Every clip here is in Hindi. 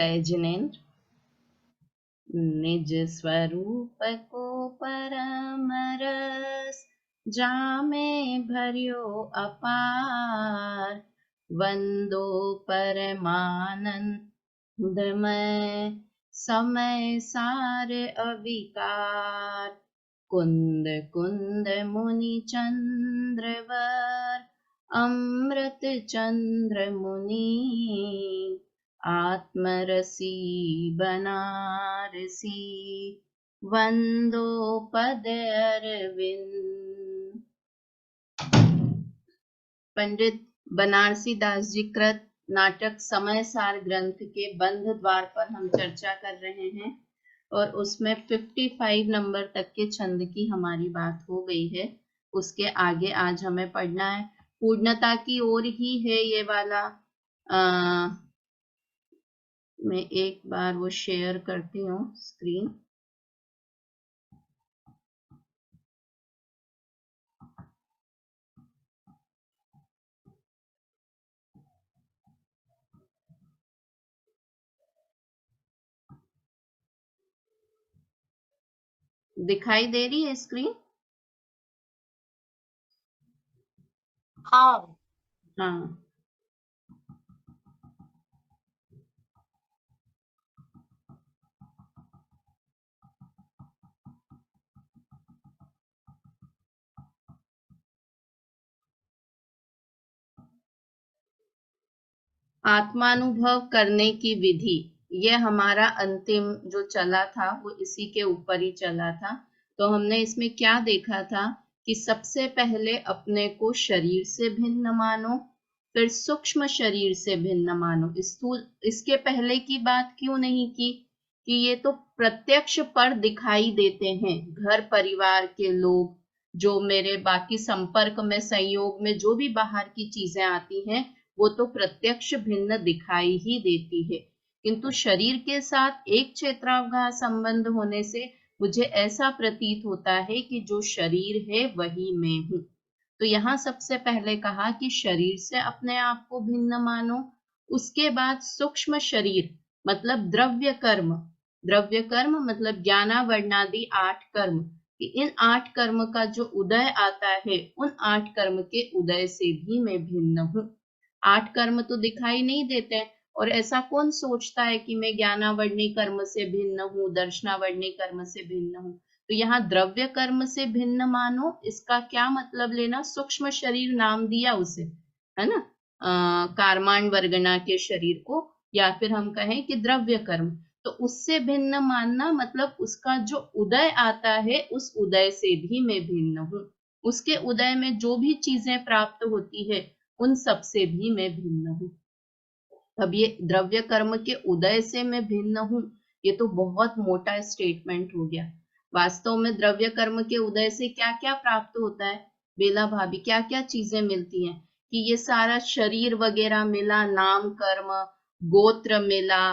जय जिनेन्द्र। निज स्वरूप को परम रस जामे भर्यो अपार, वंदो परमानंदमय समय सार अविकार। कुंद कुंद मुनि चंद्रवर अमृत चंद्र मुनि, आत्मरसी बनारसी वंदो पद अरविंद। पंडित बनारसी दास जी कृत नाटक समय सार ग्रंथ के बंध द्वार पर हम चर्चा कर रहे हैं और उसमें 55 नंबर तक के छंद की हमारी बात हो गई है। उसके आगे आज हमें पढ़ना है। पूर्णता की ओर ही है ये वाला। मैं एक बार वो शेयर करती हूँ स्क्रीन। दिखाई दे रही है स्क्रीन? हाँ हाँ। आत्मानुभव करने की विधि, ये हमारा अंतिम जो चला था वो इसी के ऊपर ही चला था। तो हमने इसमें क्या देखा था कि सबसे पहले अपने को शरीर से भिन्न मानो, फिर सूक्ष्म शरीर से भिन्न मानो। इसके पहले की बात क्यों नहीं की कि ये तो प्रत्यक्ष पर दिखाई देते हैं। घर परिवार के लोग, जो मेरे बाकी संपर्क में संयोग में जो भी बाहर की चीजें आती हैं, वो तो प्रत्यक्ष भिन्न दिखाई ही देती है। किंतु शरीर के साथ एक क्षेत्रावगाह संबंध होने से मुझे ऐसा प्रतीत होता है कि जो शरीर है वही मैं हूँ। तो यहाँ सबसे पहले कहा कि शरीर से अपने आप को भिन्न मानो। उसके बाद सूक्ष्म शरीर मतलब द्रव्य कर्म, द्रव्य कर्म मतलब ज्ञानावर्णादि 8 कर्म, कि इन 8 कर्म का जो उदय आता है उन 8 कर्म के उदय से भी मैं भिन्न हूँ। 8 कर्म तो दिखाई नहीं देते, और ऐसा कौन सोचता है कि मैं ज्ञानावर्णी कर्म से भिन्न हूँ, दर्शनावर्णी कर्म से भिन्न हूँ। तो यहाँ द्रव्य कर्म से भिन्न मानो, इसका क्या मतलब लेना? सूक्ष्म शरीर नाम दिया उसे, है ना, कारमान वर्गना के शरीर को, या फिर हम कहें कि द्रव्य कर्म। तो उससे भिन्न मानना मतलब उसका जो उदय आता है उस उदय से भी मैं भिन्न हूँ। उसके उदय में जो भी चीजें प्राप्त होती है उन सब से भी मैं भिन्न हूँ। अब ये द्रव्य कर्म के उदय से मैं भिन्न हूँ, ये तो बहुत मोटा स्टेटमेंट हो गया। वास्तव में द्रव्य कर्म के उदय से क्या क्या प्राप्त होता है बेला भाभी? क्या क्या चीजें मिलती हैं? कि ये सारा शरीर वगैरह मिला, नाम कर्म, गोत्र मिला,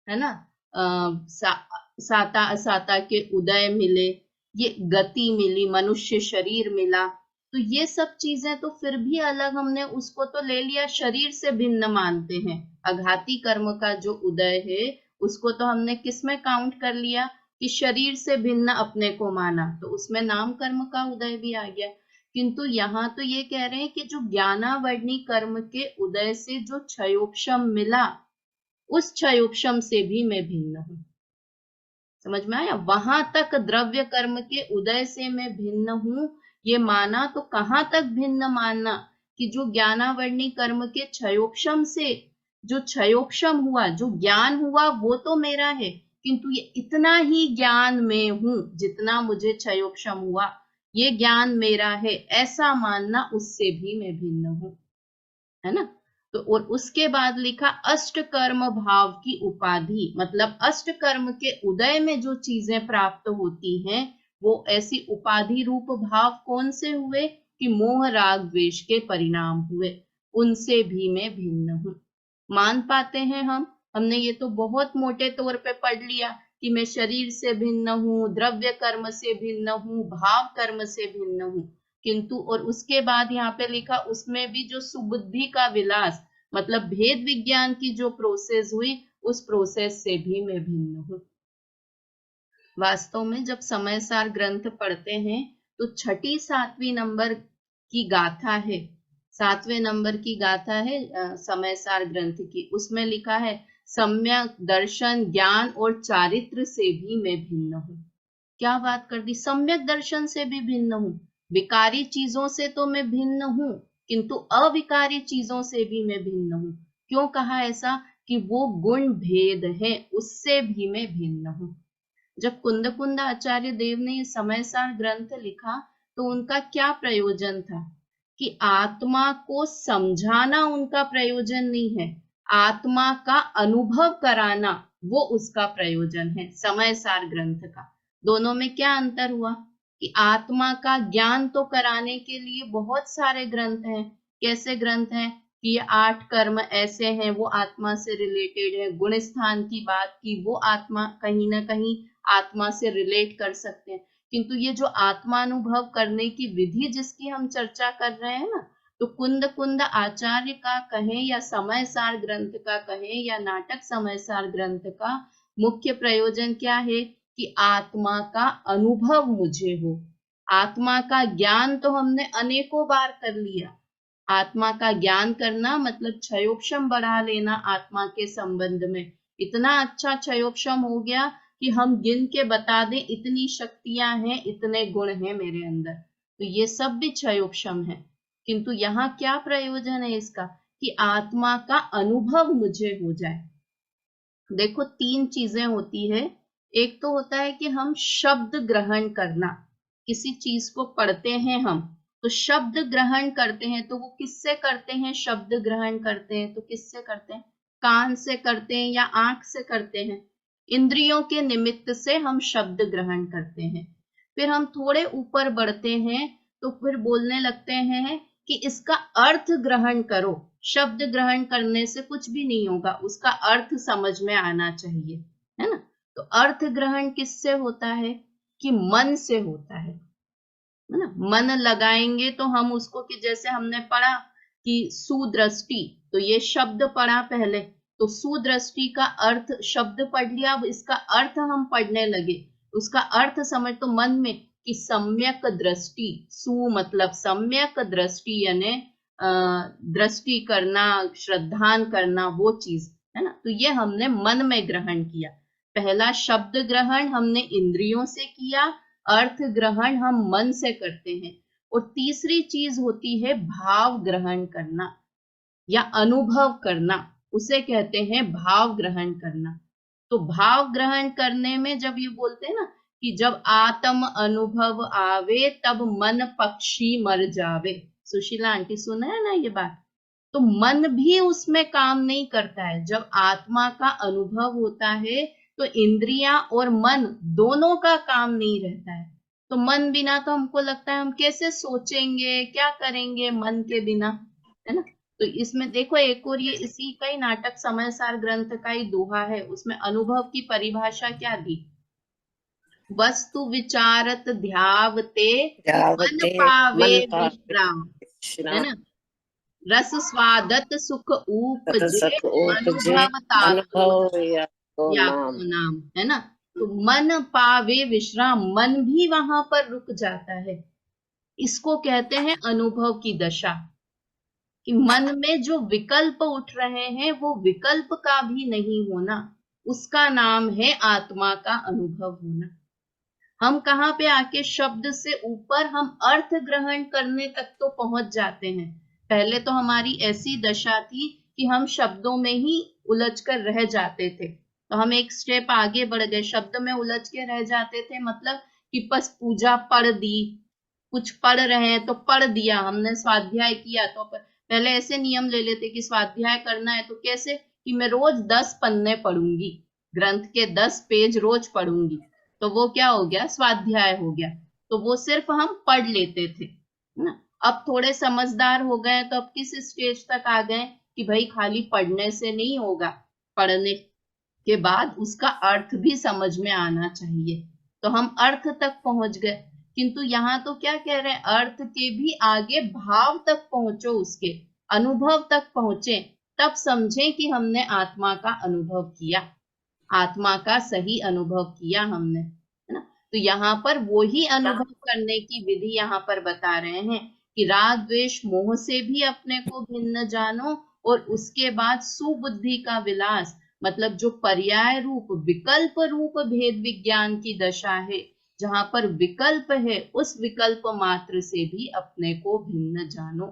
है ना, साता असाता के उदय मिले, ये गति मिली, मनुष्य शरीर मिला। तो ये सब चीजें तो फिर भी अलग, हमने उसको तो ले लिया, शरीर से भिन्न मानते हैं। अघाती कर्म का जो उदय है उसको तो हमने किसमें काउंट कर लिया कि शरीर से भिन्न अपने को माना, तो उसमें नाम कर्म का उदय भी आ गया। किंतु यहाँ तो ये कह रहे हैं कि जो ज्ञानावर्णी कर्म के उदय से जो क्षयोपशम मिला, उस क्षयोपशम से भी मैं भिन्न हूँ। समझ में आया? वहां तक द्रव्य कर्म के उदय से मैं भिन्न हूं ये माना, तो कहां तक भिन्न मानना कि जो ज्ञानावर्णी कर्म के क्षयोपशम से जो क्षयोपशम हुआ, जो ज्ञान हुआ, वो तो मेरा है, किंतु ये इतना ही ज्ञान में हूं जितना मुझे क्षयोपशम हुआ, ये ज्ञान मेरा है, ऐसा मानना, उससे भी मैं भिन्न हूं, है ना। तो और उसके बाद लिखा अष्ट कर्म भाव की उपाधि, मतलब अष्ट कर्म के उदय में जो चीजें प्राप्त होती हैं वो ऐसी उपाधि रूप भाव कौन से हुए कि मोह राग द्वेष के परिणाम हुए, उनसे भी मैं भिन्न हूं। मान पाते हैं हमने ये तो बहुत मोटे तौर पे पढ़ लिया कि मैं शरीर से भिन्न हूँ, द्रव्य कर्म से भिन्न हूँ, भाव कर्म से भिन्न हूँ। किंतु और उसके बाद यहाँ पे लिखा उसमें भी जो सुबुद्धि का विलास मतलब भेद विज्ञान की जो प्रोसेस हुई, उस प्रोसेस से भी मैं भिन्न हूँ। वास्तव में जब समय सार ग्रंथ पढ़ते हैं तो छठी सातवीं नंबर की गाथा है, 7वें नंबर की गाथा है समय सार ग्रंथ की। उसमें लिखा है सम्यक दर्शन ज्ञान और चारित्र से भी मैं भिन्न हूँ। क्या बात कर दी, सम्यक दर्शन से भी भिन्न हूँ। विकारी चीजों से तो मैं भिन्न हूँ, किंतु अविकारी चीजों से भी मैं भिन्न हूँ। क्यों कहा ऐसा? कि वो गुण भेद है, उससे भी मैं भिन्न हूँ। जब कुंद आचार्य देव ने ये समय सार ग्रंथ लिखा तो उनका क्या प्रयोजन था? कि आत्मा को समझाना उनका प्रयोजन नहीं है, आत्मा का अनुभव कराना वो उसका प्रयोजन है समय सार ग्रंथ का। दोनों में क्या अंतर हुआ? कि आत्मा का ज्ञान तो कराने के लिए बहुत सारे ग्रंथ हैं। कैसे ग्रंथ हैं? कि ये 8 कर्म ऐसे हैं, वो आत्मा से रिलेटेड है। गुण स्थान की बात की, वो आत्मा कहीं ना कहीं आत्मा से रिलेट कर सकते हैं। किंतु ये जो आत्मानुभव करने की विधि जिसकी हम चर्चा कर रहे हैं ना, तो कुंद आचार्य का कहें या समय सार ग्रंथ का कहें या नाटक समय सार ग्रंथ का मुख्य प्रयोजन क्या है? कि आत्मा का अनुभव मुझे हो। आत्मा का ज्ञान तो हमने अनेकों बार कर लिया। आत्मा का ज्ञान करना मतलब क्षयोक्षम बढ़ा लेना आत्मा के संबंध में। इतना अच्छा क्षयोक्षम हो गया कि हम गिन के बता दें इतनी शक्तियां हैं, इतने गुण हैं मेरे अंदर, तो ये सब भी क्षयोक्षम है। किंतु यहाँ क्या प्रयोजन है इसका? कि आत्मा का अनुभव मुझे हो जाए। देखो 3 चीजें होती है। एक तो होता है कि हम शब्द ग्रहण करना, किसी चीज को पढ़ते हैं हम तो शब्द ग्रहण करते हैं, तो वो किससे करते हैं? शब्द ग्रहण करते हैं तो किससे करते हैं? कान से करते हैं या आंख से करते हैं? इंद्रियों के निमित्त से हम शब्द ग्रहण करते हैं। फिर हम थोड़े ऊपर बढ़ते हैं तो फिर बोलने लगते हैं कि इसका अर्थ ग्रहण करो। शब्द ग्रहण करने से कुछ भी नहीं होगा, उसका अर्थ समझ में आना चाहिए, है ना? तो अर्थ ग्रहण किससे होता है? कि मन से होता है ना? मन लगाएंगे तो हम उसको, कि जैसे हमने पढ़ा कि सुदृष्टि, तो ये शब्द पढ़ा पहले, तो सुदृष्टि का अर्थ शब्द पढ़ लिया, अब इसका अर्थ हम पढ़ने लगे, उसका अर्थ समझ, तो मन में कि सम्यक दृष्टि, सु मतलब सम्यक दृष्टि यानी दृष्टि करना, श्रद्धान करना, वो चीज है ना। तो ये हमने मन में ग्रहण किया। पहला शब्द ग्रहण हमने इंद्रियों से किया, अर्थ ग्रहण हम मन से करते हैं। और तीसरी चीज होती है भाव ग्रहण करना या अनुभव करना, उसे कहते हैं भाव ग्रहण करना। तो भाव ग्रहण करने में जब ये बोलते हैं ना कि जब आत्म अनुभव आवे तब मन पक्षी मर जावे, सुशीला आंटी सुना है ना ये बात? तो मन भी उसमें काम नहीं करता है। जब आत्मा का अनुभव होता है तो इंद्रियां और मन दोनों का काम नहीं रहता है। तो मन बिना तो हमको लगता है हम कैसे सोचेंगे, क्या करेंगे मन के बिना, है ना? तो इसमें देखो एक और ये इसी का ही नाटक समय सार ग्रंथ का ही दोहा है, उसमें अनुभव की परिभाषा क्या दी? वस्तु विचारत ध्यावते मन जावते पावे मन पावे विश्राम, है विश्राम, ना? रस स्वादत सुख उपजे सुख उपजे अनुभव ताको अनुभव या को या नाम। को नाम, है ना? तो मन पावे विश्राम, मन भी वहां पर रुक जाता है। इसको कहते हैं अनुभव की दशा। कि मन में जो विकल्प उठ रहे हैं वो विकल्प का भी नहीं होना, उसका नाम है आत्मा का अनुभव होना। हम कहाँ पे आके शब्द से ऊपर हम अर्थ ग्रहण करने तक तो पहुंच जाते हैं। पहले तो हमारी ऐसी दशा थी कि हम शब्दों में ही उलझ कर रह जाते थे, तो हम एक स्टेप आगे बढ़ गए, शब्द में उलझ के रह जाते थे, मतलब कि बस पूजा पढ़ दी, कुछ पढ़ रहे हैं तो पढ़ दिया हमने, स्वाध्याय किया तो पहले ऐसे नियम ले लेते कि स्वाध्याय करना है तो कैसे, कि मैं रोज 10 पन्ने पढ़ूंगी, ग्रंथ के 10 पेज रोज पढ़ूंगी, तो वो क्या हो गया? स्वाध्याय हो गया। तो वो सिर्फ हम पढ़ लेते थे ना। अब थोड़े समझदार हो गए तो अब किस स्टेज तक आ गए कि भाई खाली पढ़ने से नहीं होगा, पढ़ने के बाद उसका अर्थ भी समझ में आना चाहिए, तो हम अर्थ तक पहुंच गए। किंतु यहाँ तो क्या कह रहे हैं? अर्थ के भी आगे भाव तक पहुंचो, उसके अनुभव तक पहुंचे, तब समझें कि हमने आत्मा का अनुभव किया, आत्मा का सही अनुभव किया हमने, है ना। तो यहाँ पर वो ही अनुभव करने की विधि यहाँ पर बता रहे हैं कि राग द्वेष मोह से भी अपने को भिन्न जानो, और उसके बाद सुबुद्धि का विलास, मतलब जो पर्याय रूप विकल्प रूप भेद विज्ञान की दशा है, जहां पर विकल्प है, उस विकल्प मात्र से भी अपने को भिन्न जानो,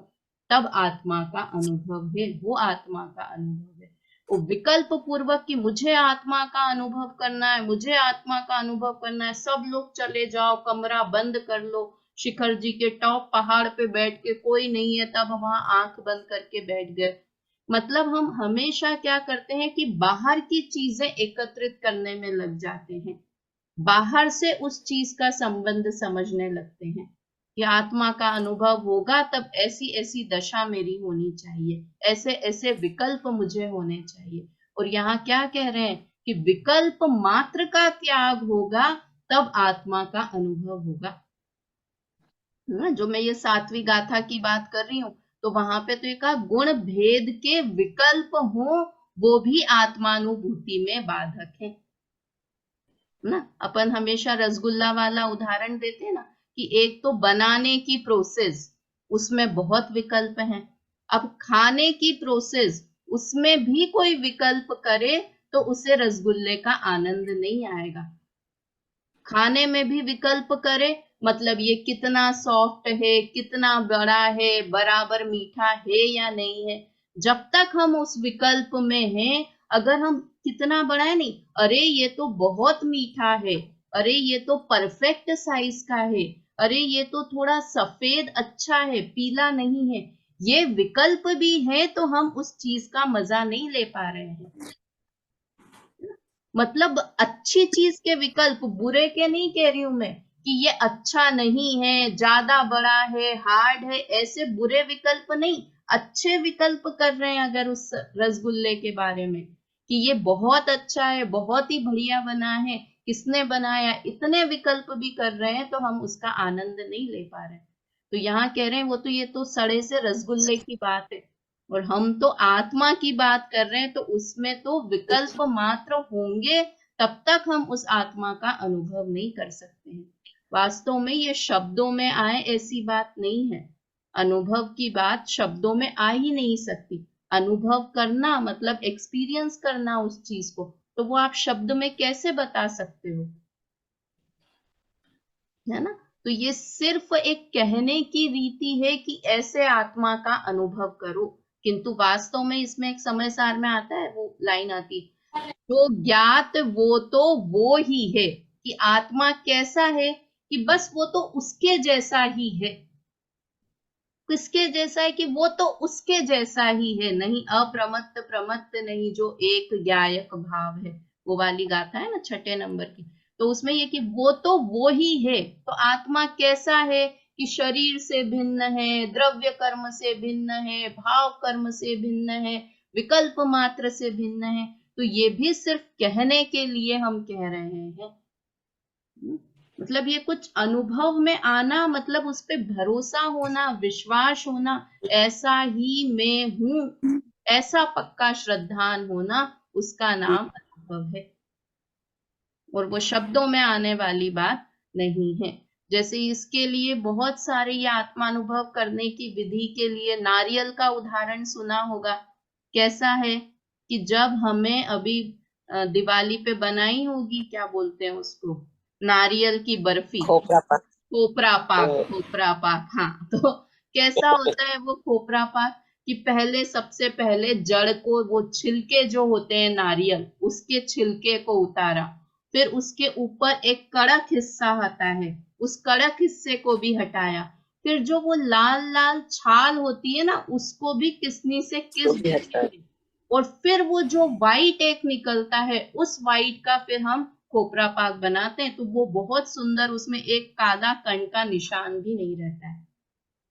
तब आत्मा का अनुभव है, वो आत्मा का अनुभव है। वो विकल्प पूर्वक कि मुझे आत्मा का अनुभव करना है, मुझे आत्मा का अनुभव करना है, सब लोग चले जाओ, कमरा बंद कर लो, शिखर जी के टॉप पहाड़ पे बैठ के, कोई नहीं है, तब वहां आंख बंद करके बैठ गए। मतलब हम हमेशा क्या करते हैं कि बाहर की चीजें एकत्रित करने में लग जाते हैं, बाहर से उस चीज का संबंध समझने लगते हैं कि आत्मा का अनुभव होगा तब ऐसी ऐसी दशा मेरी होनी चाहिए, ऐसे ऐसे विकल्प मुझे होने चाहिए। और यहाँ क्या कह रहे हैं कि विकल्प मात्र का त्याग होगा तब आत्मा का अनुभव होगा, ना। जो मैं ये 7वीं गाथा की बात कर रही हूँ, तो वहां पे तो एक गुण भेद के विकल्प हो, वो भी आत्मानुभूति में बाधक है, ना। अपन हमेशा रसगुल्ला वाला उदाहरण देते हैं ना, कि एक तो बनाने की प्रोसेस, उसमें बहुत विकल्प हैं, अब खाने की प्रोसेस, उसमें भी कोई विकल्प करे तो उसे रसगुल्ले का आनंद नहीं आएगा। खाने में भी विकल्प करे, मतलब ये कितना सॉफ्ट है, कितना बड़ा है, बराबर मीठा है या नहीं है, जब तक हम उस विकल्प में हैं, अगर हम कितना बड़ा है नहीं, अरे ये तो बहुत मीठा है, अरे ये तो परफेक्ट साइज का है, अरे ये तो थोड़ा सफेद अच्छा है, पीला नहीं है, ये विकल्प भी है, तो हम उस चीज का मजा नहीं ले पा रहे हैं। मतलब अच्छी चीज के विकल्प, बुरे के नहीं कह रही हूं मैं कि ये अच्छा नहीं है, ज्यादा बड़ा है, हार्ड है, ऐसे बुरे विकल्प नहीं, अच्छे विकल्प कर रहे हैं अगर उस रसगुल्ले के बारे में कि ये बहुत अच्छा है, बहुत ही बढ़िया बना है, किसने बनाया, इतने विकल्प भी कर रहे हैं, तो हम उसका आनंद नहीं ले पा रहे। तो यहाँ कह रहे हैं वो तो, ये तो सड़े से रसगुल्ले की बात है, और हम तो आत्मा की बात कर रहे हैं, तो उसमें तो विकल्प मात्र होंगे, तब तक हम उस आत्मा का अनुभव नहीं कर सकते हैं। वास्तव में ये शब्दों में आए ऐसी बात नहीं है, अनुभव की बात शब्दों में आ ही नहीं सकती। अनुभव करना मतलब एक्सपीरियंस करना उस चीज को, तो वो आप शब्द में कैसे बता सकते हो, है ना। तो ये सिर्फ एक कहने की रीति है कि ऐसे आत्मा का अनुभव करो, किंतु वास्तव में इसमें एक समय सार में आता है, वो लाइन आती, जो ज्ञात वो तो वो ही है, कि आत्मा कैसा है, कि बस वो तो उसके जैसा ही है, किसके जैसा है, कि वो तो उसके जैसा ही है, नहीं अप्रमत्त प्रमत्त नहीं, जो एक ज्ञायक भाव है, वो वाली गाथा है ना 6 नंबर की, तो उसमें ये कि वो तो वो ही है। तो आत्मा कैसा है कि शरीर से भिन्न है, द्रव्य कर्म से भिन्न है, भाव कर्म से भिन्न है, विकल्प मात्र से भिन्न है, तो ये भी सिर्फ कहने के लिए हम कह रहे हैं। मतलब ये कुछ अनुभव में आना, मतलब उस पे भरोसा होना, विश्वास होना, ऐसा ही मैं हूं, ऐसा पक्का श्रद्धान होना, उसका नाम अनुभव है, और वो शब्दों में आने वाली बात नहीं है। जैसे इसके लिए बहुत सारे, ये आत्मानुभव करने की विधि के लिए नारियल का उदाहरण सुना होगा, कैसा है कि जब हमें अभी दिवाली पे बनाई होगी, क्या बोलते हैं उसको, नारियल की बर्फी, खोपरा पाक। खोपरा पाक, हाँ। तो कैसा होता है वो खोपरा पाक, कि पहले सबसे पहले जड़ को, वो छिलके जो होते हैं नारियल, उसके छिलके को उतारा, फिर उसके ऊपर एक कड़क हिस्सा आता है, उस कड़क हिस्से को भी हटाया, फिर जो वो लाल लाल छाल होती है ना, उसको भी किसनी से किस देते हैं, और फिर वो जो व्हाइट एक निकलता है, उस व्हाइट का फिर हम खोपरा पाक बनाते हैं, तो वो बहुत सुंदर, उसमें एक काला कण का निशान भी नहीं रहता है।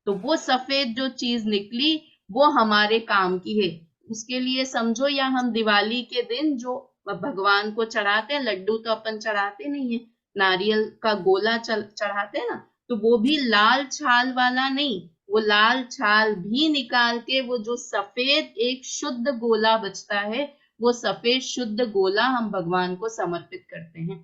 तो वो सफेद जो चीज निकली, वो हमारे काम की है। उसके लिए समझो, या हम दिवाली के दिन जो भगवान को चढ़ाते हैं, लड्डू तो अपन चढ़ाते नहीं है, नारियल का गोला चढ़ाते हैं ना, तो वो भी लाल छाल वाला नहीं, वो लाल छाल भी निकाल के वो जो सफेद एक शुद्ध गोला बचता है, वो सफेद शुद्ध गोला हम भगवान को समर्पित करते हैं।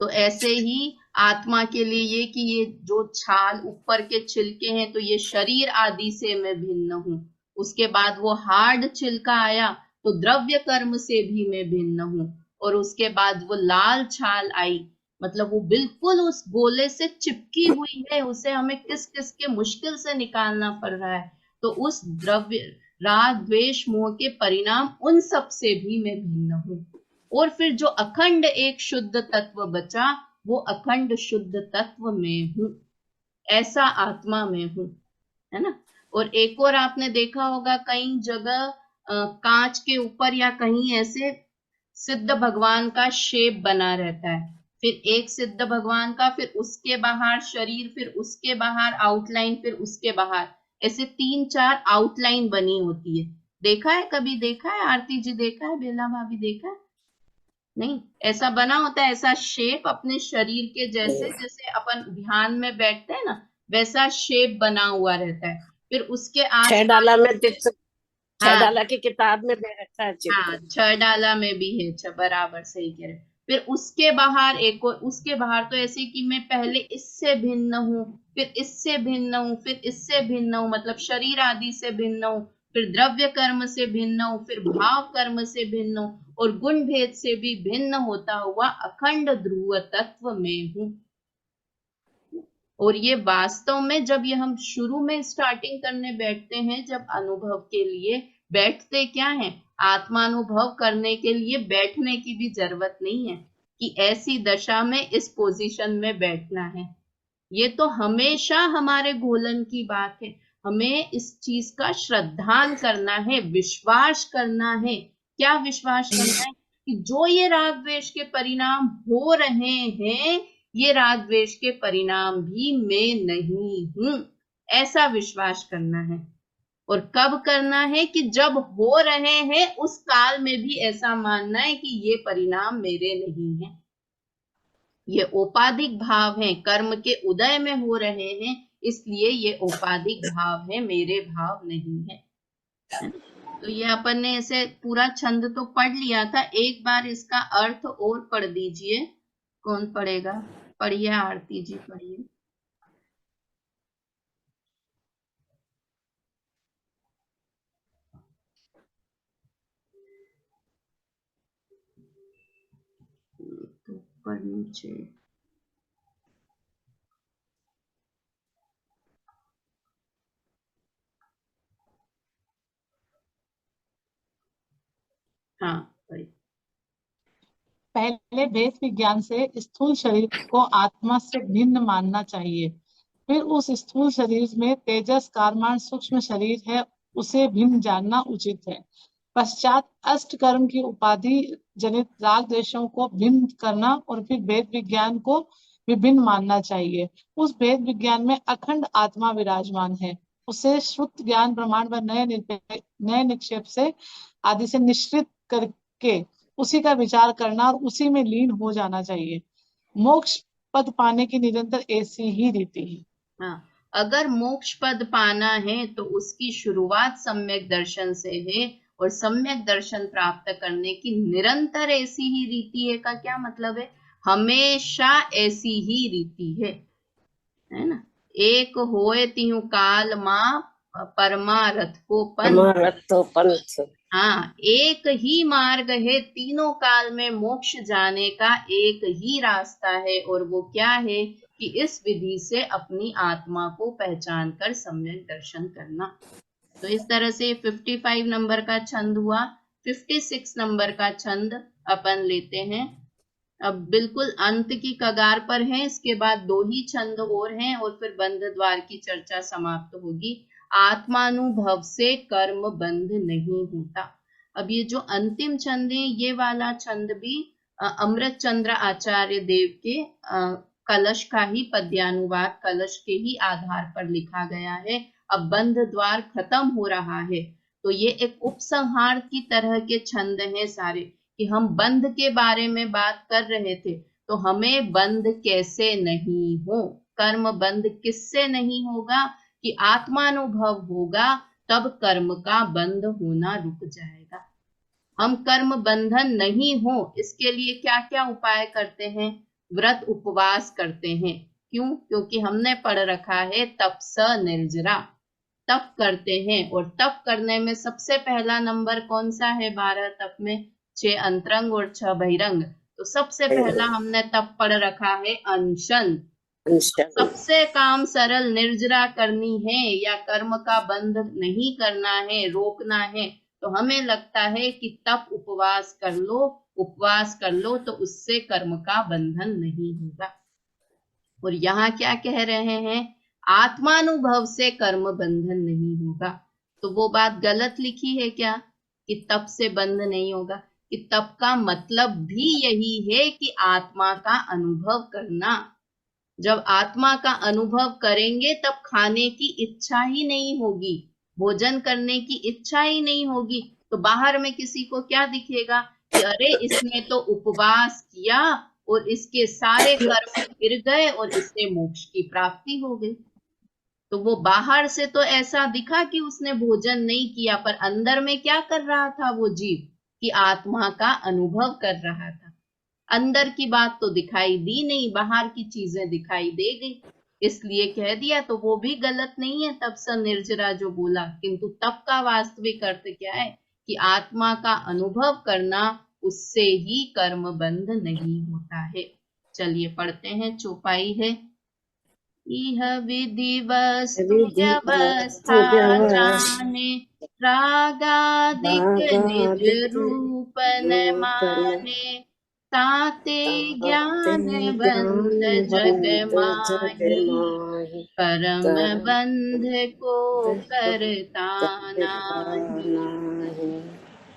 तो ऐसे ही आत्मा के लिए ये कि ये जो छाल ऊपर के छिलके हैं, तो ये शरीर आदि से मैं भिन्न हूं। उसके बाद वो हार्ड छिलका आया, तो द्रव्य कर्म से भी मैं भिन्न हूं। और उसके बाद वो लाल छाल आई, मतलब वो बिल्कुल उस गोले से चिपकी हुई है, उसे हमें किस किस के मुश्किल से निकालना पड़ रहा है। तो उस द्रव्य राग द्वेष मोह के परिणाम उन सब से भी मैं भिन्न हूं। और फिर जो अखंड एक शुद्ध तत्व बचा, वो अखंड शुद्ध तत्व में हूं, ऐसा आत्मा में हूं, है ना। और एक और आपने देखा होगा कई जगह कांच के ऊपर या कहीं ऐसे सिद्ध भगवान का शेप बना रहता है, फिर एक सिद्ध भगवान का, फिर उसके बाहर शरीर, फिर उसके बाहर आउटलाइन, फिर उसके बाहर ऐसे 3-4 आउटलाइन बनी होती है। देखा है, कभी देखा है आरती जी, देखा है बेला भाभी, देखा है? नहीं, ऐसा बना होता है, ऐसा शेप अपने शरीर के जैसे, जैसे अपन ध्यान में बैठते हैं ना, वैसा शेप बना हुआ रहता है। फिर उसके छह आसपास, डाला में छह हाँ डाला की किताब में दे रखा है हाँ, चित्र। 6 डाला में भी है, बराबर सही कह रहे। फिर उसके बाहर एक और, उसके बाहर तो ऐसे कि मैं पहले इससे भिन्न हूँ, फिर इससे भिन्न हूँ, फिर इससे भिन्न हूँ, मतलब शरीर आदि से भिन्न हूँ, फिर द्रव्य कर्म से भिन्न हूँ, फिर भाव कर्म से भिन्न हूँ, और गुण भेद से भी भिन्न होता हुआ अखंड ध्रुव तत्व में हूँ। और ये वास्तव में जब ये हम शुरू में स्टार्टिंग करने बैठते हैं, जब अनुभव के लिए बैठते क्या है, आत्मानुभव करने के लिए बैठने की भी जरूरत नहीं है कि ऐसी दशा में इस पोजीशन में बैठना है। ये तो हमेशा हमारे घोलन की बात है। हमें इस चीज का श्रद्धान करना है, विश्वास करना है। क्या विश्वास करना है? कि जो ये राग द्वेष के परिणाम हो रहे हैं, ये राग द्वेष के परिणाम भी मैं नहीं हूं, ऐसा विश्वास करना है। और कब करना है? कि जब हो रहे हैं उस काल में भी ऐसा मानना है कि ये परिणाम मेरे नहीं है। ये औपाधिक भाव है, कर्म के उदय में हो रहे हैं, इसलिए ये औपाधिक भाव है, मेरे भाव नहीं है। तो ये अपन ने ऐसे पूरा छंद तो पढ़ लिया था, एक बार इसका अर्थ और पढ़ दीजिए। कौन पढ़ेगा? पढ़िए आरती जी, पढ़िए। तो ऊपर नीचे, हाँ पढ़िए। पहले वेद विज्ञान से स्थूल शरीर को आत्मा से भिन्न मानना चाहिए। फिर उस स्थूल शरीर में तेजस कारमान सूक्ष्म शरीर है, उसे भिन्न जानना उचित है। पश्चात अष्ट कर्म की उपाधि जनित राग द्वेषों को भिन्न करना और फिर वेद विज्ञान को विभिन्न मानना चाहिए। उस वेद विज्ञान में अखंड आत्मा विराजमान है, उसे श्रुत ज्ञान प्रमाण व नए निक्षेप से आदि से निश्चित करके उसी का विचार करना और उसी में लीन हो जाना चाहिए। मोक्ष पद पाने की निरंतर ऐसी ही रीति है। हाँ, अगर मोक्ष पद पाना है तो उसकी शुरुआत सम्यक दर्शन से है, और सम्यक दर्शन प्राप्त करने की निरंतर ऐसी ही रीति है का क्या मतलब है? हमेशा ऐसी ही रीति है ना। एक होए तिहु काल मां परमारथ को पंथ। हाँ, एक ही मार्ग है, तीनों काल में मोक्ष जाने का एक ही रास्ता है, और वो क्या है? कि इस विधि से अपनी आत्मा को पहचान कर सम्यक दर्शन करना। तो इस तरह से 55 नंबर का छंद हुआ। 56 नंबर का छंद अपन लेते हैं। अब बिल्कुल अंत की कगार पर है, इसके बाद 2 ही छंद और हैं, और फिर बंध द्वार की चर्चा समाप्त होगी। आत्मानुभव से कर्म बंध नहीं होता। अब ये जो अंतिम छंद है, ये वाला छंद भी अमृत चंद्र आचार्य देव के कलश का ही पद्यानुवाद, कलश के ही आधार पर लिखा गया है। अब बंध द्वार खत्म हो रहा है, तो ये एक उपसंहार की तरह के छंद हैं सारे, कि हम बंध के बारे में बात कर रहे थे। तो हमें बंध कैसे नहीं हो, कर्म बंध किससे नहीं होगा? कि आत्मानुभव होगा तब कर्म का बंध होना रुक जाएगा। हम कर्म बंधन नहीं हो इसके लिए क्या क्या उपाय करते हैं? व्रत उपवास करते हैं। क्यों? क्योंकि हमने पढ़ रखा है तप स निर्जरा, तप करते हैं। और तप करने में सबसे पहला नंबर कौन सा है? 12 तप में 6 अंतरंग और 6 बहिरंग। तो सबसे पहला हमने तप पढ़ रखा है अनशन। सबसे काम सरल निर्जरा करनी है या कर्म का बंध नहीं करना है, रोकना है, तो हमें लगता है कि तप उपवास कर लो तो उससे कर्म का बंधन नहीं होगा। और यहाँ क्या कह रहे हैं? आत्मानुभव से कर्म बंधन नहीं होगा। तो वो बात गलत लिखी है क्या कि तप से बंध नहीं होगा? कि तप का मतलब भी यही है कि आत्मा का अनुभव करना। जब आत्मा का अनुभव करेंगे तब खाने की इच्छा ही नहीं होगी, भोजन करने की इच्छा ही नहीं होगी। तो बाहर में किसी को क्या दिखेगा कि अरे इसने तो उपवास किया और इसके सारे कर्म गिर गए और इससे मोक्ष की प्राप्ति हो गई। तो वो बाहर से तो ऐसा दिखा कि उसने भोजन नहीं किया, पर अंदर में क्या कर रहा था वो जीव? कि आत्मा का अनुभव कर रहा था। अंदर की बात तो दिखाई दी नहीं, बाहर की चीजें दिखाई दे गई, इसलिए कह दिया। तो वो भी गलत नहीं है तप स निर्जरा जो बोला, किंतु तप का वास्तविक अर्थ क्या है? कि आत्मा का अनुभव करना, उससे ही कर्म बंध नहीं होता है। चलिए पढ़ते हैं, चौपाई है। इह विधि वस्तु व्यवस्था जाने, रागादिक निज रूप न माने, ताते ज्ञानवंत जग माही, परम बंध को करता नाही।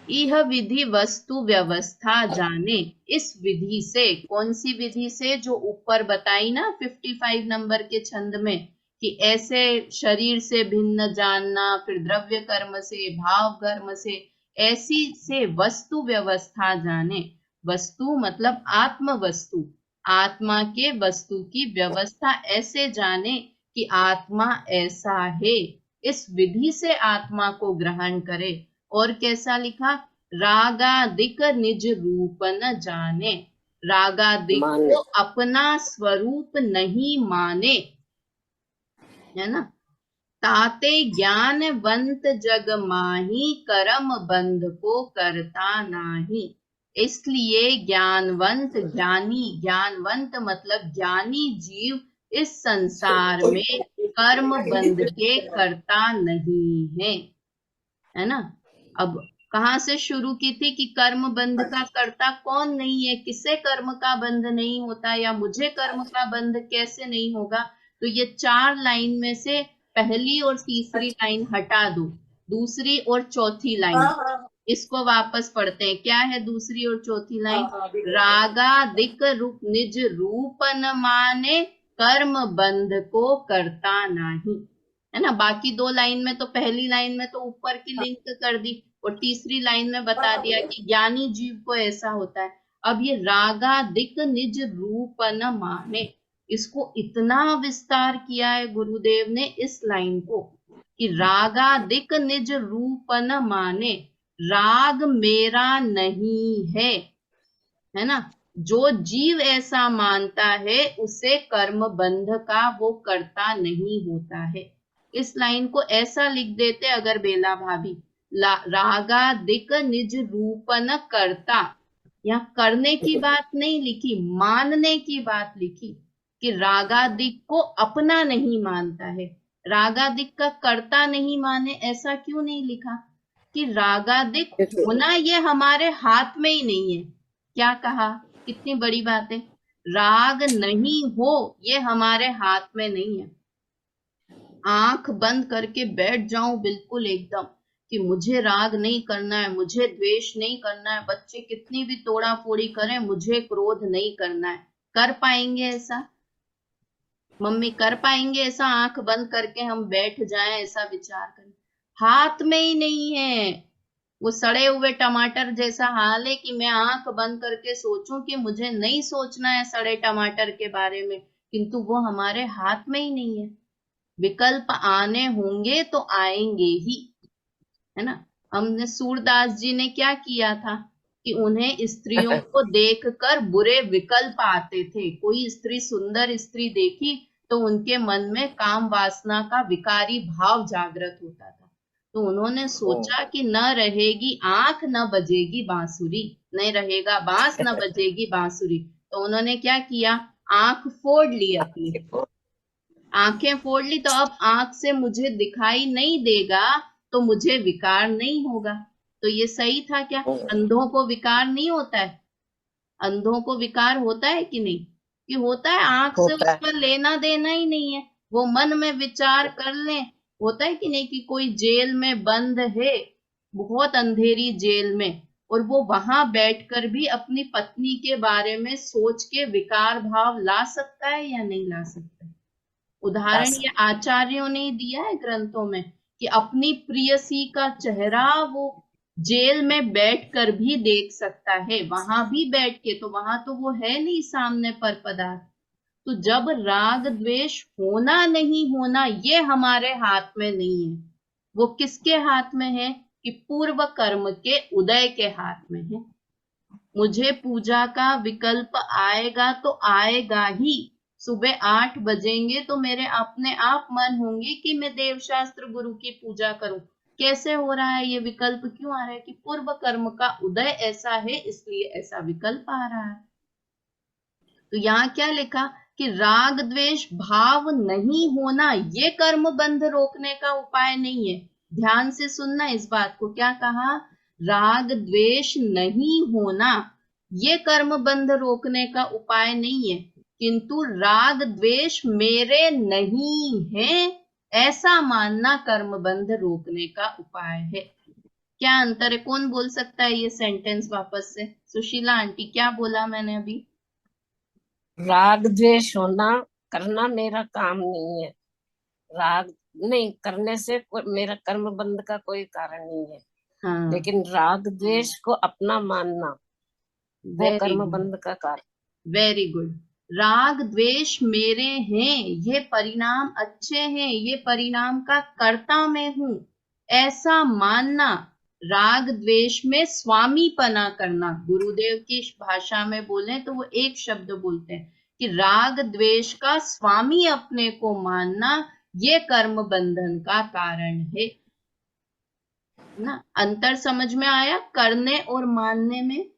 यह विधि वस्तु व्यवस्था जाने, इस विधि से, कौन सी विधि से? जो ऊपर बताई ना 55 नंबर के छंद में, कि ऐसे शरीर से भिन्न जानना, फिर द्रव्य कर्म से, भाव कर्म से, ऐसी से वस्तु व्यवस्था जाने। वस्तु मतलब आत्म वस्तु, आत्मा के वस्तु की व्यवस्था ऐसे जाने कि आत्मा ऐसा है। इस विधि से आत्मा को ग्रहण करे। और कैसा लिखा? रागादिक निज रूप न जाने, रागादिक को अपना स्वरूप नहीं माने, है ना। ताते ज्ञानवंत जग माही, कर्म बंध को करता नाही। इसलिए ज्ञानवंत, ज्ञानी, ज्ञानवंत मतलब ज्ञानी जीव इस संसार में कर्म बंध के करता नहीं है ना। अब कहाँ से शुरू की थी कि कर्म बंध का कर्ता कौन नहीं है? किसे कर्म का बंध नहीं होता, या मुझे कर्म का बंध कैसे नहीं होगा? तो ये 4 लाइन में से पहली और तीसरी लाइन हटा दो, दूसरी और चौथी लाइन इसको वापस पढ़ते हैं। क्या है दूसरी और चौथी लाइन? रागादिक रूप निज रूप न माने, कर्म बंध को करता नहीं, है ना। बाकी 2 लाइन में तो, पहली लाइन में तो ऊपर की लिंक कर दी, और तीसरी लाइन में बता दिया कि ज्ञानी जीव को ऐसा होता है। अब ये रागादिक निज रूप न माने, इसको इतना विस्तार किया है गुरुदेव ने इस लाइन को, कि रागादिक निज रूप न माने, राग मेरा नहीं है ना। जो जीव ऐसा मानता है उसे कर्म बंध का वो करता नहीं होता है। इस लाइन को ऐसा लिख देते अगर बेला भाभी, रागादिक निज रूप न करता, यहाँ करने की बात नहीं लिखी, मानने की बात लिखी, कि रागादिक को अपना नहीं मानता है, रागादिक का करता नहीं माने। ऐसा क्यों नहीं लिखा? कि रागादिक होना ये हमारे हाथ में ही नहीं है। क्या कहा? कितनी बड़ी बात है। राग नहीं हो ये हमारे हाथ में नहीं है। आंख बंद करके बैठ जाऊं बिल्कुल एकदम कि मुझे राग नहीं करना है, मुझे द्वेष नहीं करना है, बच्चे कितनी भी तोड़ा फोड़ी करें, मुझे क्रोध नहीं करना है, कर पाएंगे ऐसा? मम्मी कर पाएंगे ऐसा? आंख बंद करके हम बैठ जाएं, ऐसा विचार करें? हाथ में ही नहीं है। वो सड़े हुए टमाटर जैसा हाल है कि मैं आंख बंद करके सोचूं कि मुझे नहीं सोचना है सड़े टमाटर के बारे में, किंतु वो हमारे हाथ में ही नहीं है। विकल्प आने होंगे तो आएंगे ही, है ना। हमने सूरदास जी ने क्या किया था कि उन्हें स्त्रियों को देखकर बुरे विकल्प आते थे। कोई स्त्री, सुंदर स्त्री देखी तो उनके मन में काम वासना का विकारी भाव जागृत होता था। तो उन्होंने सोचा कि न रहेगी आंख न बजेगी बांसुरी, नहीं रहेगा बांस न बजेगी बांसुरी। तो उन्होंने क्या किया, आंख फोड़ ली अपनी, आंखें फोड़ ली। तो अब आंख से मुझे दिखाई नहीं देगा तो मुझे विकार नहीं होगा। तो ये सही था क्या? अंधों को विकार नहीं होता है? अंधों को विकार होता है कि नहीं? कि होता है, आंख से होता है। उसका लेना देना ही नहीं है, वो मन में विचार कर ले। होता है कि नहीं कि कोई जेल में बंद है, बहुत अंधेरी जेल में, और वो वहां बैठकर भी अपनी पत्नी के बारे में सोच के विकार भाव ला सकता है या नहीं ला सकता है? उदाहरण ये आचार्यों ने दिया है ग्रंथों में कि अपनी प्रियसी का चेहरा वो जेल में बैठकर भी देख सकता है, वहां भी बैठ के। तो वहां तो वो है नहीं सामने पर पदार्थ। तो जब राग द्वेष होना नहीं होना ये हमारे हाथ में नहीं है, वो किसके हाथ में है? कि पूर्व कर्म के उदय के हाथ में है। मुझे पूजा का विकल्प आएगा तो आएगा ही। सुबह 8 बजेंगे तो मेरे अपने आप मन होंगे कि मैं देव शास्त्र गुरु की पूजा करूं। कैसे हो रहा है ये विकल्प? क्यों आ रहा है? कि पूर्व कर्म का उदय ऐसा है, इसलिए ऐसा विकल्प आ रहा है। तो यहाँ क्या लिखा कि राग द्वेष भाव नहीं होना ये कर्म बंध रोकने का उपाय नहीं है। ध्यान से सुनना इस बात को, क्या कहा? राग द्वेष नहीं होना ये कर्म बंध रोकने का उपाय नहीं है, किंतु राग द्वेष मेरे नहीं है ऐसा मानना कर्म बंध रोकने का उपाय है। क्या अंतर है? कौन बोल सकता है ये सेंटेंस वापस से? सुशीला आंटी, क्या बोला मैंने अभी? राग द्वेष होना करना मेरा काम नहीं है, राग नहीं करने से मेरा कर्म बंध का कोई कारण नहीं है। हाँ, लेकिन राग द्वेष को अपना मानना वो वेरी कर्म गुड, बंध का कारण। Very good. राग द्वेष मेरे हैं, ये परिणाम अच्छे हैं, ये परिणाम का कर्ता मैं हूं, ऐसा मानना। राग द्वेष में स्वामीपना करना, गुरुदेव की भाषा में बोले तो वो एक शब्द बोलते हैं कि राग द्वेष का स्वामी अपने को मानना ये कर्म बंधन का कारण है ना। अंतर समझ में आया करने और मानने में?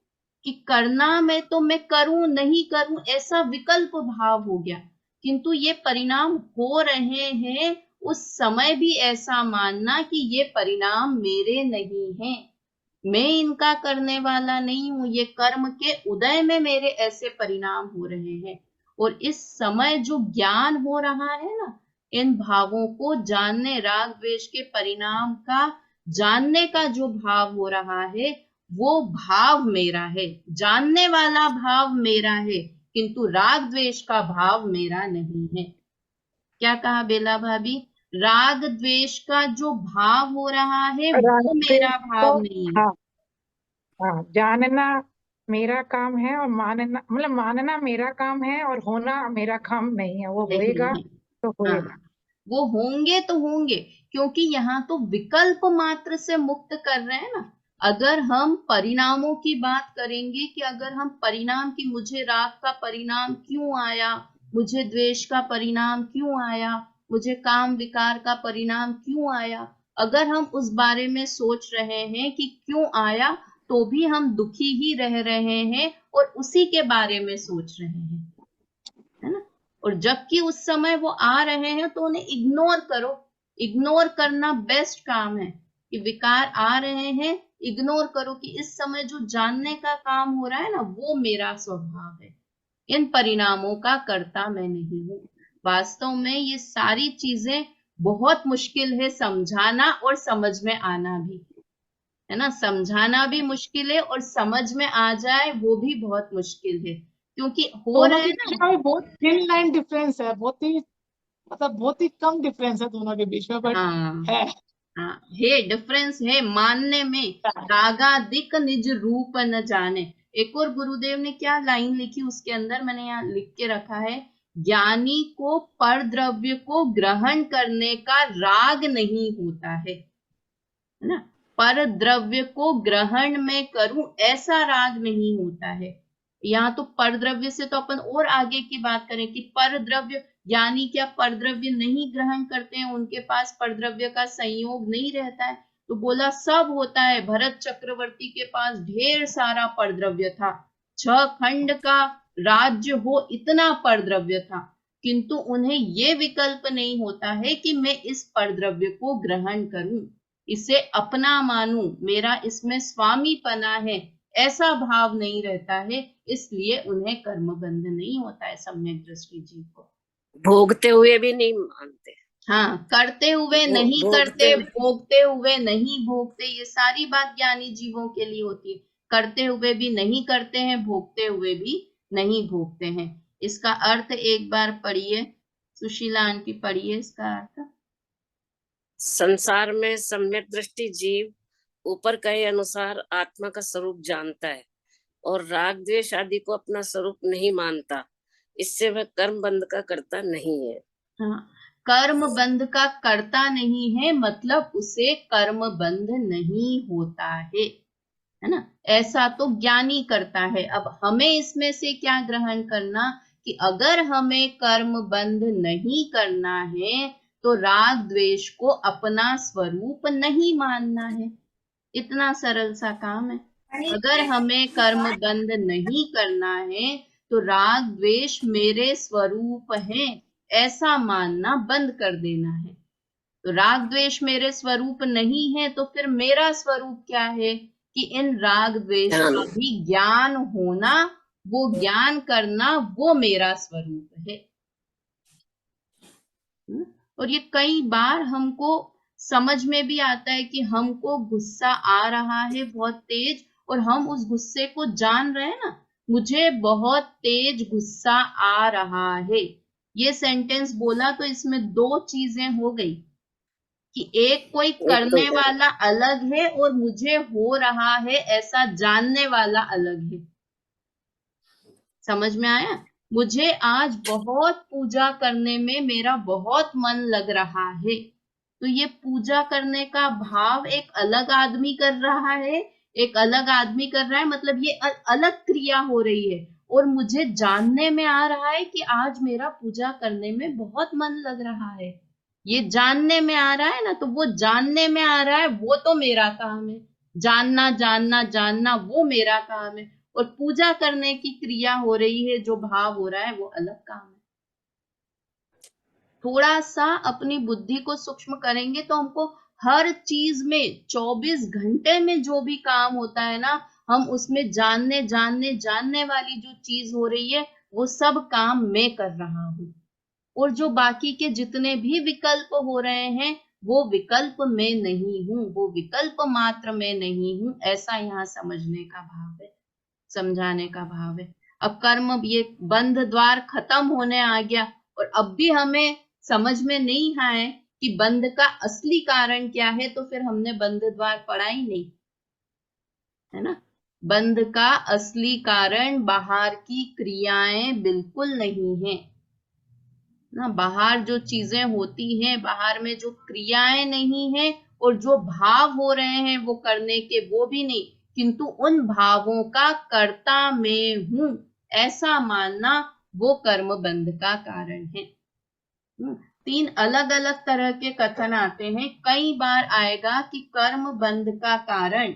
कि करना में तो मैं करूं नहीं करूं ऐसा विकल्प भाव हो गया, किंतु ये परिणाम हो रहे हैं उस समय भी ऐसा मानना कि ये परिणाम मेरे नहीं हैं, मैं इनका करने वाला नहीं हूं, ये कर्म के उदय में मेरे ऐसे परिणाम हो रहे हैं। और इस समय जो ज्ञान हो रहा है ना, इन भावों को जानने, राग द्वेष के परिणाम का जानने का जो भाव हो रहा है वो भाव मेरा है, जानने वाला भाव मेरा है, किंतु राग द्वेष का भाव मेरा नहीं है। क्या कहा बेला भाभी? राग द्वेष का जो भाव हो रहा है राग वो द्वेष मेरा को, भाव नहीं है। हाँ हाँ, जानना मेरा काम है और मानना, मतलब मानना मेरा काम है और होना मेरा काम नहीं है। वो नहीं होएगा है, तो हाँ, होएगा। वो होंगे तो होंगे, क्योंकि यहाँ तो विकल्प मात्र से मुक्त कर रहे हैं ना। अगर हम परिणामों की बात करेंगे कि अगर हम परिणाम की, मुझे राग का परिणाम क्यों आया, मुझे द्वेष का परिणाम क्यों आया, मुझे काम विकार का परिणाम क्यों आया, अगर हम उस बारे में सोच रहे हैं कि क्यों आया, तो भी हम दुखी ही रह रहे हैं और उसी के बारे में सोच रहे हैं, है ना। और जबकि उस समय वो आ रहे हैं तो उन्हें इग्नोर करो। इग्नोर करना बेस्ट काम है कि विकार आ रहे हैं, इग्नोर करो कि इस समय जो जानने का काम हो रहा है ना वो मेरा स्वभाव है, इन परिणामों का कर्ता मैं नहीं हूं। वास्तव में ये सारी चीजें बहुत मुश्किल है समझाना और समझ में आना भी, है ना। समझाना भी मुश्किल है और समझ में आ जाए वो भी बहुत मुश्किल है, क्योंकि हो दोनों रहे के हैं बीच ना। में बहुत थिन लाइन डिफरेंस है, बहुत ही, मतलब बहुत ही कम डिफरेंस है दोनों के बीच में, बट हाँ, है। हाँ, है, डिफरेंस है मानने में। रागादिक निज रूप न जाने। एक और गुरुदेव ने क्या लाइन लिखी उसके अंदर, मैंने यहाँ लिख के रखा है ज्ञानी को परद्रव्य को ग्रहण करने का राग नहीं होता है ना। परद्रव्य को ग्रहण में करूं ऐसा राग नहीं होता है। यहाँ तो परद्रव्य से तो अपन और आगे की बात करें कि परद्रव्य यानी क्या परद्रव्य नहीं ग्रहण करते हैं, उनके पास परद्रव्य का संयोग नहीं रहता है। तो बोला सब होता है। भरत चक्रवर्ती के पास ढेर सारा परद्रव्य था, 6 खंड का राज्य हो इतना परद्रव्य था, किंतु उन्हें ये विकल्प नहीं होता है कि मैं इस परद्रव्य को ग्रहण करूं, इसे अपना मानूं, मेरा इसमें स्वामीपना है, ऐसा भाव नहीं रहता है। इसलिए उन्हें कर्म बंध नहीं होता है सम्यक दृष्टि जीव को। भोगते हुए भी नहीं मानते। हाँ, करते हुए नहीं करते, भोगते हुए नहीं भोगते, ये सारी बात ज्ञानी जीवों के लिए होती है। करते हुए भी नहीं करते हैं, भोगते हुए भी नहीं भोगते हैं। इसका अर्थ एक बार पढ़िए, सुशीला आंटी पढ़िए इसका अर्थ। संसार में सम्यक दृष्टि जीव ऊपर कहे अनुसार आत्मा का स्वरूप जानता है और राग द्वेष आदि को अपना स्वरूप नहीं मानता, इससे वह कर्म बंध का कर्ता नहीं है। हाँ, कर्म बंध का कर्ता नहीं है, मतलब उसे कर्म बंध नहीं होता है ना। ऐसा तो ज्ञानी करता है। अब हमें इसमें से क्या ग्रहण करना कि अगर हमें कर्म बंध नहीं करना है तो राग द्वेष को अपना स्वरूप नहीं मानना है। इतना सरल सा काम है। अगर हमें कर्म बंध नहीं करना है तो राग द्वेष मेरे स्वरूप है ऐसा मानना बंद कर देना है। तो राग द्वेष मेरे स्वरूप नहीं है तो फिर मेरा स्वरूप क्या है कि इन राग द्वेष का भी ज्ञान होना, वो ज्ञान करना, वो मेरा स्वरूप है। और ये कई बार हमको समझ में भी आता है कि हमको गुस्सा आ रहा है बहुत तेज और हम उस गुस्से को जान रहे हैं ना, मुझे बहुत तेज गुस्सा आ रहा है। ये सेंटेंस बोला तो इसमें 2 चीजें हो गई कि एक कोई करने वाला अलग है और मुझे हो रहा है ऐसा जानने वाला अलग है। समझ में आया? मुझे आज बहुत पूजा करने में मेरा बहुत मन लग रहा है, तो ये पूजा करने का भाव एक अलग आदमी कर रहा है, एक अलग आदमी कर रहा है, मतलब ये अलग क्रिया हो रही है। और मुझे जानने में आ रहा है कि आज मेरा पूजा करने में बहुत मन लग रहा है। ये जानने में आ रहा है ना, तो वो जानने में आ रहा है वो तो मेरा काम है। जानना जानना जानना वो मेरा काम है, और पूजा करने की क्रिया हो रही है, जो भाव हो रहा है वो अलग काम है। थोड़ा सा अपनी बुद्धि को सूक्ष्म करेंगे तो हमको हर चीज में 24 घंटे में जो भी काम होता है ना, हम उसमें जानने वाली जो चीज हो रही है वो सब काम मैं कर रहा हूं, और जो बाकी के जितने भी विकल्प हो रहे हैं वो विकल्प मैं नहीं हूं, वो विकल्प मात्र मैं नहीं हूं। ऐसा यहाँ समझने का भाव है, समझाने का भाव है। अब कर्म ये बंध द्वार खत्म होने आ गया, और अब भी हमें समझ में नहीं आए कि बंध का असली कारण क्या है, तो फिर हमने बंध द्वार पढ़ा ही नहीं, है ना। बंध का असली कारण बाहर की क्रियाएं बिल्कुल नहीं है ना। बाहर जो चीजें होती हैं, बाहर में जो क्रियाएं नहीं है, और जो भाव हो रहे हैं वो करने के वो भी नहीं, किंतु उन भावों का कर्ता मैं हूं ऐसा मानना, वो कर्म बंध का कारण है। 3 अलग अलग तरह के कथन आते हैं। कई बार आएगा कि कर्म बंध का कारण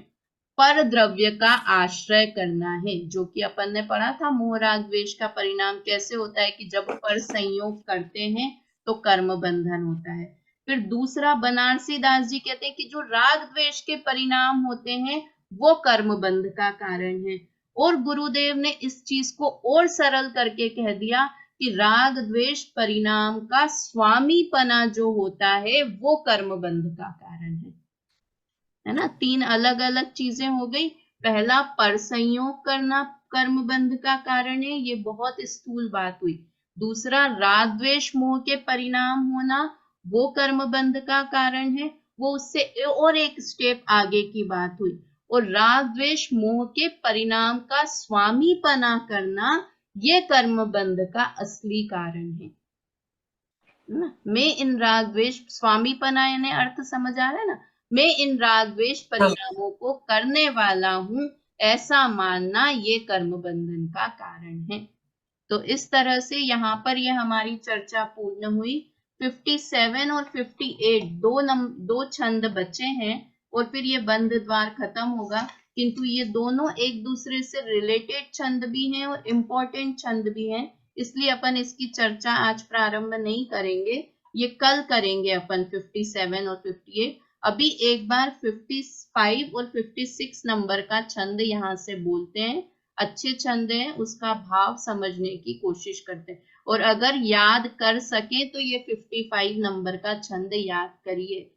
पर द्रव्य का आश्रय करना है, जो कि अपन ने पढ़ा था मोह राग द्वेष का परिणाम कैसे होता है कि जब पर संयोग करते हैं तो कर्म बंधन होता है। फिर दूसरा बनारसी दास जी कहते हैं कि जो राग द्वेष के परिणाम होते हैं वो कर्म बंध का कारण है। और गुरुदेव ने इस चीज को और सरल करके कह दिया कि राग द्वेष परिणाम का स्वामीपना जो होता है वो कर्म बंध का कारण है ना। 3 अलग अलग चीजें हो गई। पहला पर संयोग करना कर्म बंध का कारण है, ये बहुत स्थूल बात हुई। दूसरा राग द्वेष मोह के परिणाम होना वो कर्म बंध का कारण है, वो उससे और एक स्टेप आगे की बात हुई। और राग द्वेष मोह के परिणाम का स्वामीपना करना ये कर्म बंध का असली कारण है ना। मैं इन राग द्वेष, स्वामीपना यानी अर्थ समझ आ रहा है ना। मैं इन राग द्वेष परिणामों को करने वाला हूं, ऐसा मानना ये कर्म बंधन का कारण है। तो इस तरह से यहाँ पर ये हमारी चर्चा पूर्ण हुई। 57 और 58 दो छंद बचे हैं और फिर ये बंध द्वार खत्म होगा, किंतु ये दोनों एक दूसरे से रिलेटेड छंद भी हैं और इम्पोर्टेंट छंद भी हैं, इसलिए अपन इसकी चर्चा आज प्रारंभ नहीं करेंगे, ये कल करेंगे अपन 57 और 58। अभी एक बार 55 और 56 नंबर का छंद यहाँ से बोलते हैं। अच्छे छंद हैं, उसका भाव समझने की कोशिश करते हैं, और अगर याद कर सके तो ये 55 नंबर का छंद याद करिए।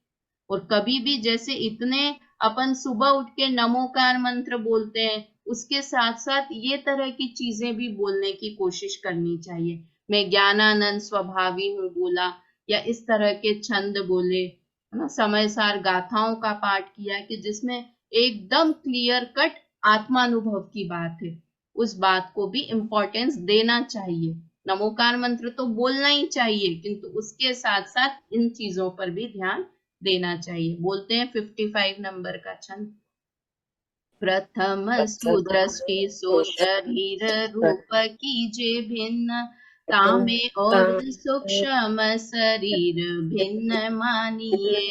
और कभी भी जैसे इतने अपन सुबह उठ के नमोकार मंत्र बोलते हैं, उसके साथ साथ ये तरह की चीजें भी बोलने की कोशिश करनी चाहिए। मैं ज्ञानानंद स्वभावी हूँ बोला, या इस तरह के छंद बोले, है ना। समय सार गाथाओं का पाठ किया कि जिसमें एकदम क्लियर कट आत्मानुभव की बात है, उस बात को भी इम्पोर्टेंस देना चाहिए। नमोकार मंत्र तो बोलना ही चाहिए, किंतु उसके साथ साथ इन चीजों पर भी ध्यान देना चाहिए। बोलते हैं 55 नंबर का छंद। प्रथम सुदृष्टि सो शरीर रूप कीजे भिन्न, तामे और सूक्ष्म शरीर भिन्न मानिए।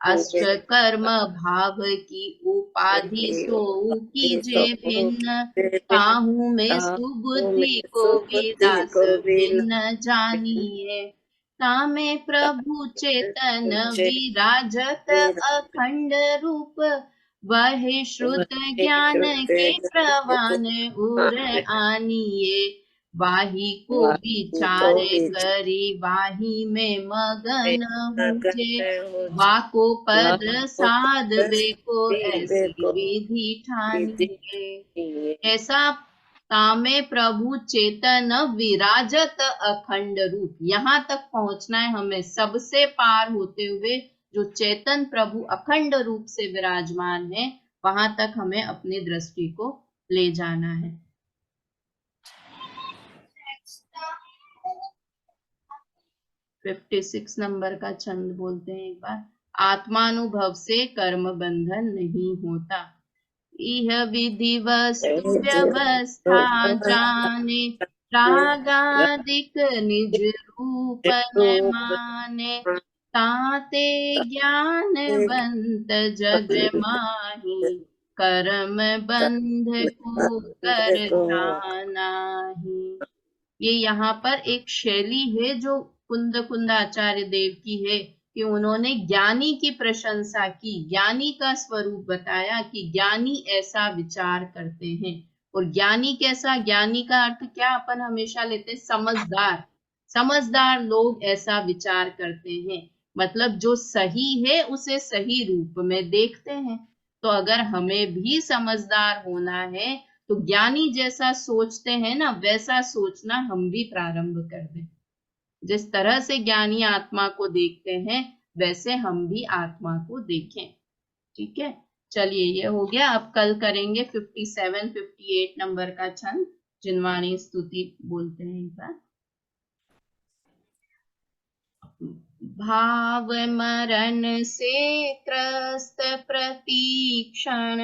अष्ट कर्म भाव की उपाधि सो कीजे भिन्न, ताहू में सुबुद्धि को विलास भिन्न जानिए। तामे प्रभु चेतन विराजत अखंड रूप, वह श्रुत ज्ञान के प्रवान उर आनिए। वाही को विचारे करी वाही में मगन हुए, वाको पद साधवे को ऐसी विधि ठानिए। ऐसा तामे प्रभु चेतन विराजत अखंड रूप, यहाँ तक पहुंचना है हमें, सबसे पार होते हुए जो चेतन प्रभु अखंड रूप से विराजमान है, वहां तक हमें अपनी दृष्टि को ले जाना है। फिफ्टी 56 नंबर का छंद बोलते हैं एक बार। आत्मानुभव से कर्म बंधन नहीं होता, यह विधि वस्तु व्यवस्था जाने, रागादिक निज रूप न माने। ताते ज्ञानवंत जग माही, कर्म बंध को कर नाही। ये यहाँ पर एक शैली है जो कुंद आचार्य देव की है, कि उन्होंने ज्ञानी की प्रशंसा की, ज्ञानी का स्वरूप बताया कि ज्ञानी ऐसा विचार करते हैं। और ज्ञानी कैसा, ज्ञानी का अर्थ क्या अपन हमेशा लेते हैं, समझदार। समझदार लोग ऐसा विचार करते हैं, मतलब जो सही है उसे सही रूप में देखते हैं। तो अगर हमें भी समझदार होना है तो ज्ञानी जैसा सोचते हैं ना, वैसा सोचना हम भी प्रारंभ कर दें। जिस तरह से ज्ञानी आत्मा को देखते हैं, वैसे हम भी आत्मा को देखें। ठीक है, चलिए ये हो गया। अब कल करेंगे 57, 58 नंबर का छंद, जिनवाणी स्तुति बोलते हैं एक बार। भाव मरण से त्रस्त प्रतीक्षण,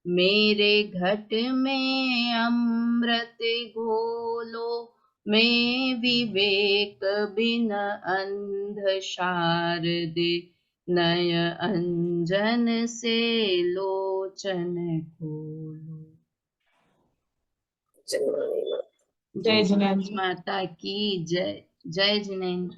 मेरे घट में अमृत घोलो। मैं विवेक बिन अंध शारदे, नय अंजन से लोचन खोलो। जय जिनेंद्र माता की जय। जय जिनेंद्र।